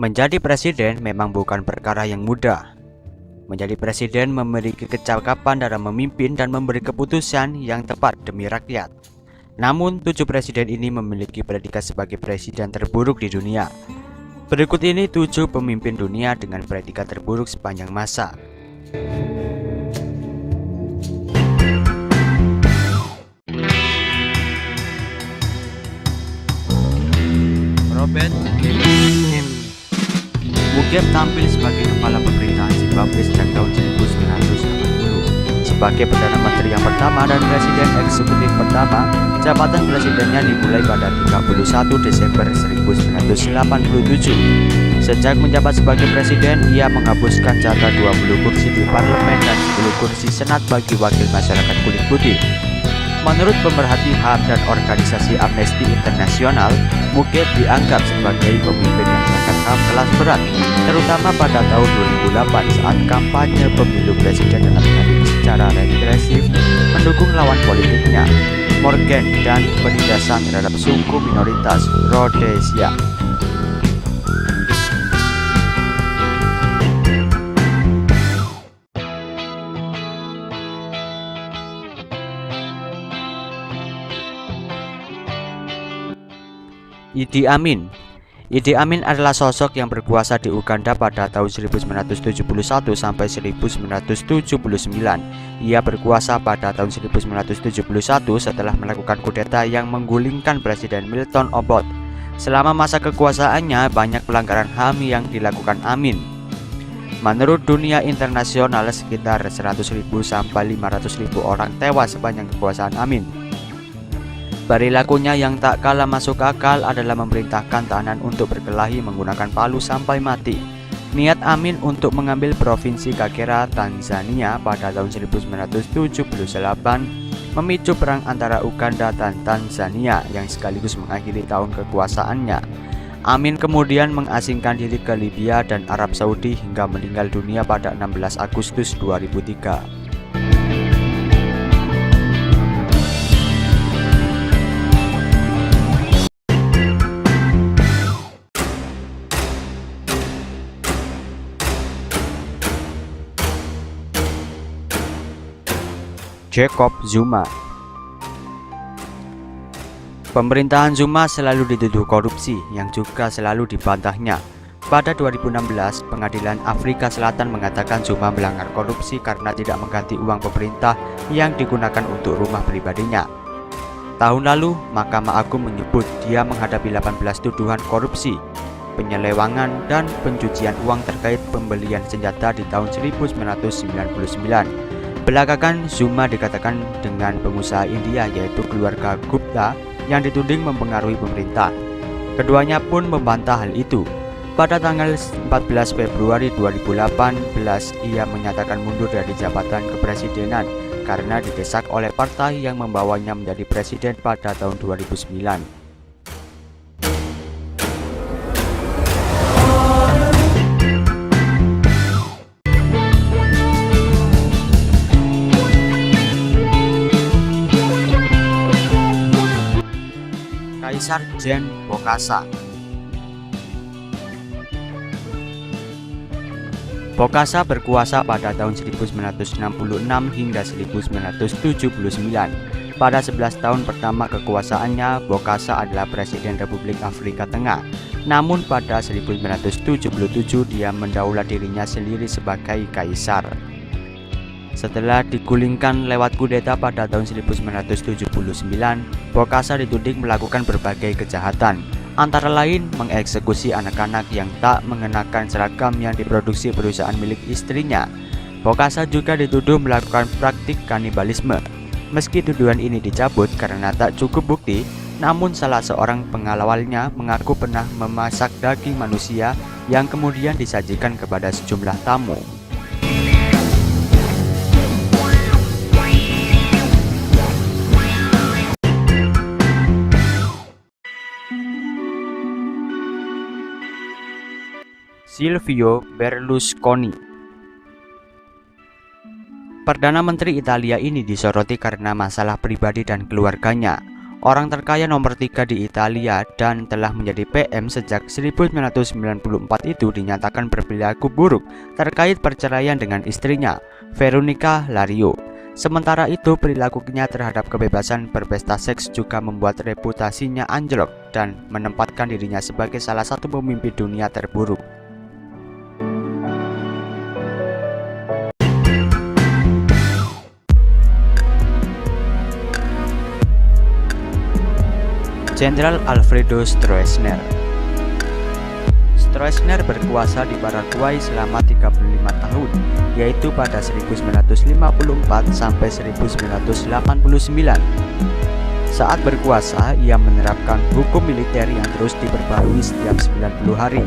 Menjadi presiden memang bukan perkara yang mudah. Menjadi presiden memiliki kecakapan dalam memimpin dan memberi keputusan yang tepat demi rakyat. Namun, 7 presiden ini memiliki predikat sebagai presiden terburuk di dunia. Berikut ini 7 pemimpin dunia dengan predikat terburuk sepanjang masa. Robert Mugabe tampil sebagai kepala pemerintahan Zimbabwe sejak tahun 1980. Sebagai Perdana Menteri yang pertama dan Presiden Eksekutif pertama, jabatan presidennya dimulai pada 31 Desember 1987. Sejak menjabat sebagai presiden, ia menghapuskan jatah 20 kursi di parlemen dan 10 kursi senat bagi wakil masyarakat kulit putih. Menurut pemerhati HAM dan organisasi Amnesty International, Mugabe dianggap sebagai pemimpin yang melanggar HAM kelas berat, terutama pada tahun 2008 saat kampanye pemilu presiden dengan mengadili secara regresif mendukung lawan politiknya, Morgan, dan penindasan terhadap suku minoritas Rhodesia. Idi Amin. Idi Amin adalah sosok yang berkuasa di Uganda pada tahun 1971 sampai 1979. Ia berkuasa pada tahun 1971 setelah melakukan kudeta yang menggulingkan Presiden Milton Obote. Selama masa kekuasaannya, banyak pelanggaran HAM yang dilakukan Amin. Menurut dunia internasional, sekitar 100.000 sampai 500.000 orang tewas sepanjang kekuasaan Amin. Perilakunya yang tak kalah masuk akal adalah memerintahkan tahanan untuk berkelahi menggunakan palu sampai mati. Niat Amin untuk mengambil provinsi Kagera, Tanzania pada tahun 1978 memicu perang antara Uganda dan Tanzania yang sekaligus mengakhiri tahun kekuasaannya. Amin kemudian mengasingkan diri ke Libya dan Arab Saudi hingga meninggal dunia pada 16 Agustus 2003. Jacob Zuma. Pemerintahan Zuma selalu dituduh korupsi yang juga selalu dibantahnya. Pada 2016, Pengadilan Afrika Selatan mengatakan Zuma melanggar korupsi karena tidak mengganti uang pemerintah yang digunakan untuk rumah pribadinya. Tahun lalu, Mahkamah Agung menyebut dia menghadapi 18 tuduhan korupsi, penyelewangan, dan pencucian uang terkait pembelian senjata di tahun 1999. Belakangan, Zuma dikatakan dengan pengusaha India yaitu keluarga Gupta yang dituding mempengaruhi pemerintah. Keduanya pun membantah hal itu. Pada tanggal 14 Februari 2018, ia menyatakan mundur dari jabatan kepresidenan karena didesak oleh partai yang membawanya menjadi presiden pada tahun 2009. Kaisar Jan Bokassa. Bokassa berkuasa pada tahun 1966 hingga 1979. Pada 11 tahun pertama kekuasaannya, Bokassa adalah Presiden Republik Afrika Tengah. Namun pada 1977 dia mendaulat dirinya sendiri sebagai kaisar. Setelah digulingkan lewat kudeta pada tahun 1979, Bokassa dituding melakukan berbagai kejahatan, antara lain mengeksekusi anak-anak yang tak mengenakan seragam yang diproduksi perusahaan milik istrinya. Bokassa juga dituduh melakukan praktik kanibalisme. Meski tuduhan ini dicabut karena tak cukup bukti, namun salah seorang pengawalnya mengaku pernah memasak daging manusia yang kemudian disajikan kepada sejumlah tamu. Silvio Berlusconi. Perdana Menteri Italia ini disoroti karena masalah pribadi dan keluarganya. orang terkaya nomor 3 di Italia dan telah menjadi PM sejak 1994 itu dinyatakan berperilaku buruk terkait perceraian dengan istrinya, Veronica Lario. Sementara itu, perilakunya terhadap kebebasan berpesta seks juga membuat reputasinya anjlok dan menempatkan dirinya sebagai salah satu pemimpin dunia terburuk. Jenderal Alfredo Stroessner. Stroessner berkuasa di Paraguay selama 35 tahun, yaitu pada 1954 sampai 1989. Saat berkuasa, ia menerapkan hukum militer yang terus diperbarui setiap 90 hari.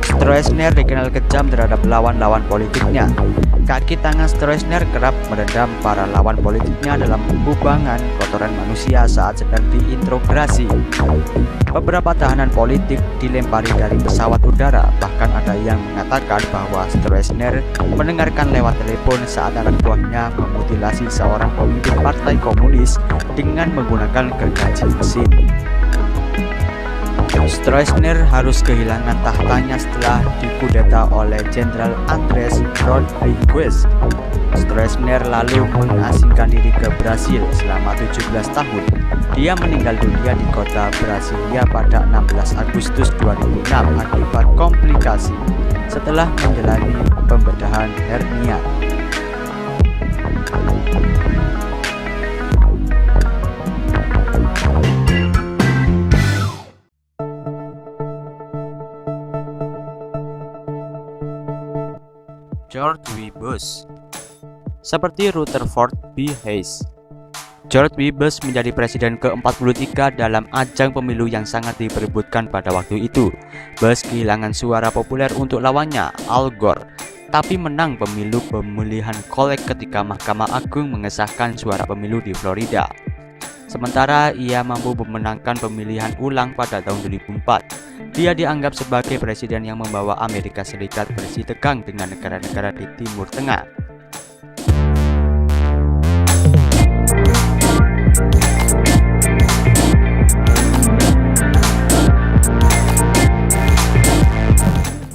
Stroessner dikenal kejam terhadap lawan-lawan politiknya. Kaki tangan Stroessner kerap merendam para lawan politiknya dalam kubangan kotoran manusia saat sedang diinterogasi. Beberapa tahanan politik dilempari dari pesawat udara, bahkan ada yang mengatakan bahwa Stroessner mendengarkan lewat telepon saat anak buahnya memutilasi seorang pemimpin partai komunis dengan menggunakan gergaji mesin. Stroessner harus kehilangan tahtanya setelah dikudeta oleh Jenderal Andrés Rodrigues. Stroessner lalu mengasingkan diri ke Brasil selama 17 tahun. Dia meninggal dunia di kota Brasilia pada 16 Agustus 2006 akibat komplikasi setelah menjalani pembedahan hernia. George W. Bush. Seperti Rutherford B. Hayes, George W. Bush menjadi presiden ke-43 dalam ajang pemilu yang sangat diperebutkan pada waktu itu. Bush kehilangan suara populer untuk lawannya, Al Gore, tapi menang pemilu pemilihan kolek ketika Mahkamah Agung mengesahkan suara pemilu di Florida. Sementara ia mampu memenangkan pemilihan ulang pada tahun 2004. Dia dianggap sebagai presiden yang membawa Amerika Serikat bersih tegang dengan negara-negara di Timur Tengah.